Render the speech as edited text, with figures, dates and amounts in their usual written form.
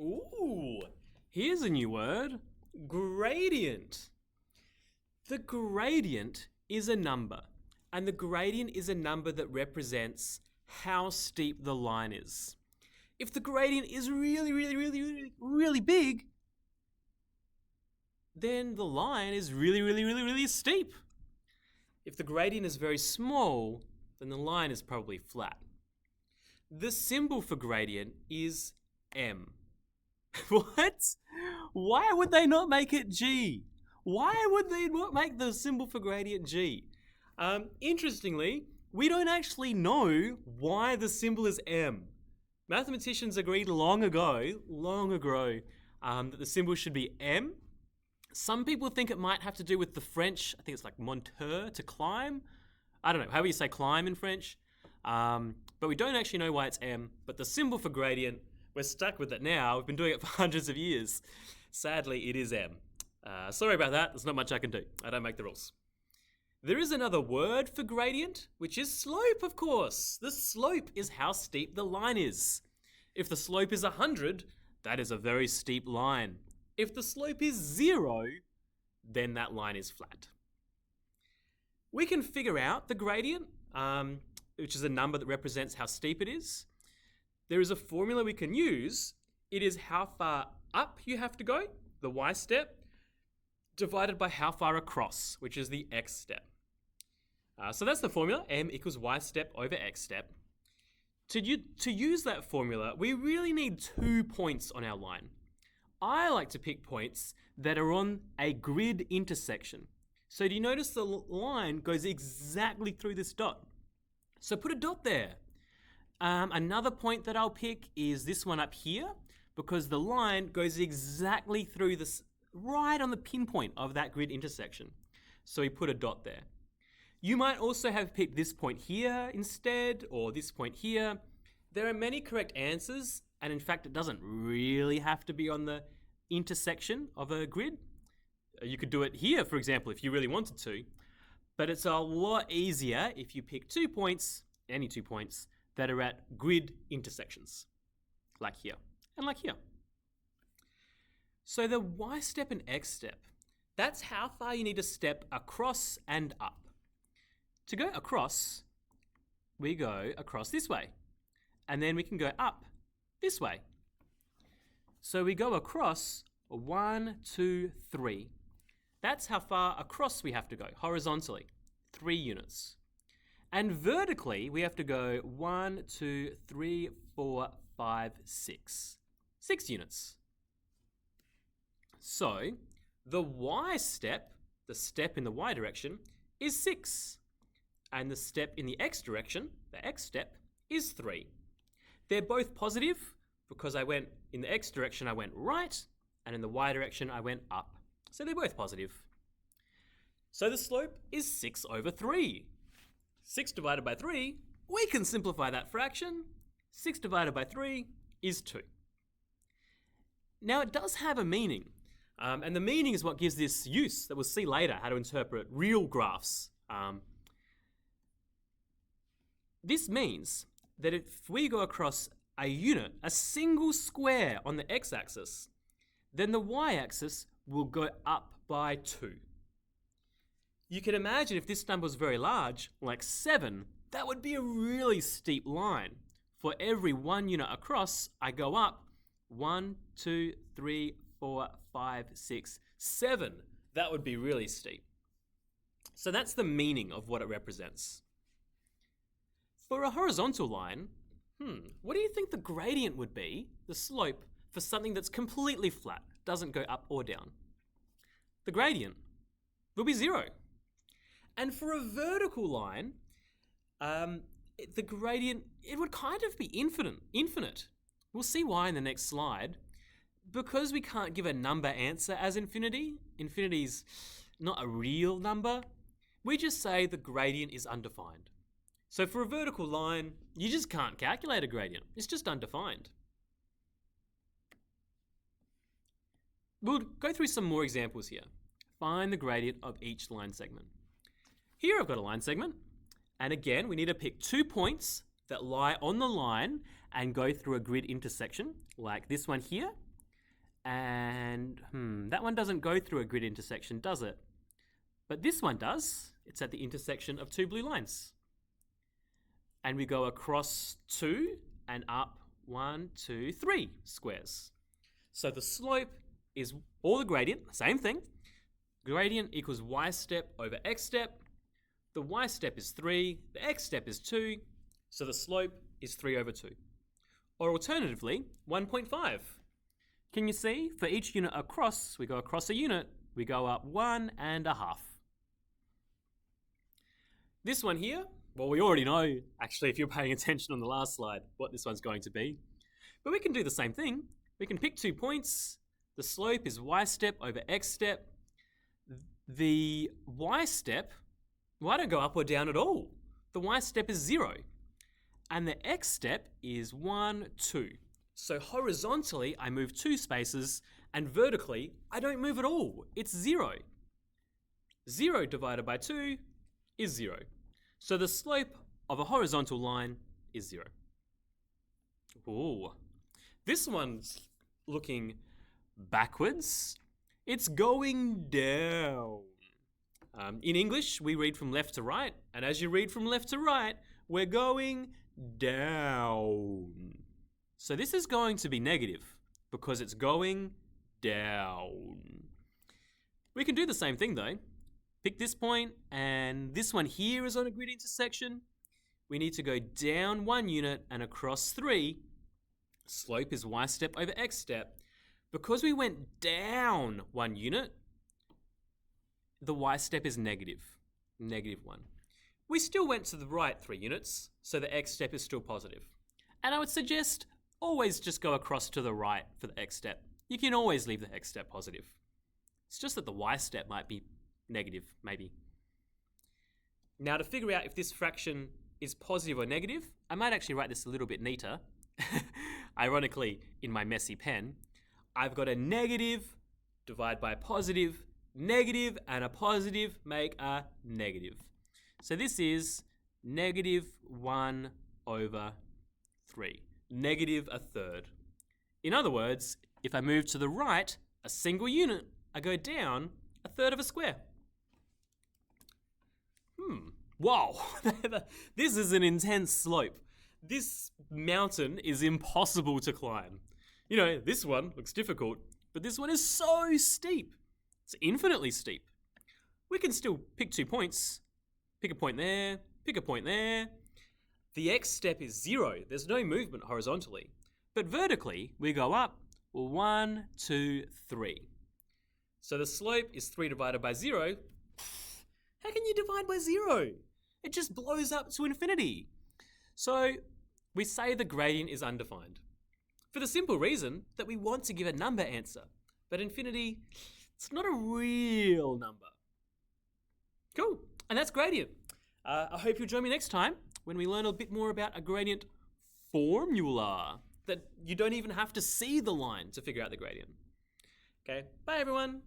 Ooh, here's a new word. Gradient. The gradient is a number, and the gradient is a number that represents how steep the line is. If the gradient is really big, then the line is really steep. If the gradient is very small, then the line is probably flat. The symbol for gradient is M. What? Why would they not make it G? Why would they not make the symbol for gradient G? Interestingly, we don't actually know why the symbol is M. Mathematicians agreed long ago, that the symbol should be M. Some people think it might have to do with the French, I think it's like monter, to climb. I don't know, however you say climb in French. But we don't actually know why it's M. But the symbol for gradient, we're stuck with it now. We've been doing it for hundreds of years. Sadly, it is M. Sorry about that, there's not much I can do. I don't make the rules. There is another word for gradient, which is slope, of course. The slope is how steep the line is. If the slope is 100, that is a very steep line. If the slope is 0, then that line is flat. We can figure out the gradient, which is a number that represents how steep it is. There is a formula we can use. It is how far up you have to go, the y step, divided by how far across, which is the x step. So that's the formula, m equals y step over x step. To use that formula, we really need 2 points on our line. I like to pick points that are on a grid intersection. So do you notice the line goes exactly through this dot? So put a dot there. Another point that I'll pick is this one up here, because the line goes exactly through this, right on the pinpoint of that grid intersection. So we put a dot there. You might also have picked this point here instead, or this point here. There are many correct answers, and in fact, it doesn't really have to be on the intersection of a grid. You could do it here, for example, if you really wanted to, but it's a lot easier if you pick 2 points, any 2 points, that are at grid intersections, like here and like here. So the y step and x step, that's how far you need to step across and up. To go across, we go across this way, and then we can go up this way. So we go across 1, 2, 3. That's how far across we have to go, horizontally, 3 units. And vertically, we have to go 1, 2, 3, 4, 5, 6. 6 units. So the y step, the step in the y direction, is 6. And the step in the x direction, the x step, is 3. They're both positive because I went in the x direction, I went right, and in the y direction, I went up. So they're both positive. So the slope is 6 over 3. 6 divided by 3, we can simplify that fraction. 6 divided by 3 is 2. Now it does have a meaning, and the meaning is what gives this use that we'll see later how to interpret real graphs. This means that if we go across a unit, a single square on the x-axis, then the y-axis will go up by 2. You can imagine if this number was very large, like 7, that would be a really steep line. For every 1 unit across, I go up 1, 2, 3, 4, 5, 6, 7. That would be really steep. So that's the meaning of what it represents. For a horizontal line, what do you think the gradient would be, the slope, for something that's completely flat, doesn't go up or down? The gradient will be 0. And for a vertical line, the gradient, it would kind of be infinite. We'll see why in the next slide. Because we can't give a number answer as infinity, infinity's not a real number, we just say the gradient is undefined. So for a vertical line, you just can't calculate a gradient. It's just undefined. We'll go through some more examples here. Find the gradient of each line segment. Here I've got a line segment. And again, we need to pick 2 points that lie on the line and go through a grid intersection, like this one here And that one doesn't go through a grid intersection, does it? But this one does. It's at the intersection of two blue lines. And we go across 2 and up 1, 2, 3 squares. So the slope is, or the gradient, same thing. Gradient equals y step over x step. The y step is 3, the x step is 2, so the slope is 3 over 2. Or alternatively, 1.5. Can you see? For each unit across, we go across a unit, we go up 1.5. This one here, well, we already know, actually, if you're paying attention on the last slide, what this one's going to be. But we can do the same thing. We can pick 2 points. The slope is y step over x step. The y step, well, I don't go up or down at all. The y step is 0. And the x step is 1, 2. So horizontally, I move 2 spaces, and vertically, I don't move at all. It's 0. 0 divided by 2 is 0. So the slope of a horizontal line is 0. Ooh. This one's looking backwards. It's going down. In English, we read from left to right, and as you read from left to right, we're going down. So this is going to be negative because it's going down. We can do the same thing though. Pick this point, and this one here is on a grid intersection. We need to go down 1 unit and across 3. Slope is y step over x step. Because we went down 1 unit, the y step is negative, -1. We still went to the right 3 units, so the x step is still positive. And I would suggest always just go across to the right for the x step. You can always leave the x step positive. It's just that the y step might be negative, maybe. Now to figure out if this fraction is positive or negative, I might actually write this a little bit neater. Ironically, in my messy pen, I've got a negative divided by a positive, negative and a positive make a negative. So this is -1 over 3, -1/3. In other words, if I move to the right a single unit, I go down 1/3 of a square. Wow, this is an intense slope. This mountain is impossible to climb. You know, this one looks difficult, but this one is so steep. It's infinitely steep. We can still pick 2 points. Pick a point there, pick a point there. The x step is 0. There's no movement horizontally. But vertically, we go up 1, 2, 3. So the slope is 3 divided by 0. How can you divide by 0? It just blows up to infinity. So we say the gradient is undefined for the simple reason that we want to give a number answer. But infinity, it's not a real number. Cool, and that's gradient. I hope you'll join me next time when we learn a bit more about a gradient formula, that you don't even have to see the line to figure out the gradient. Okay, bye everyone.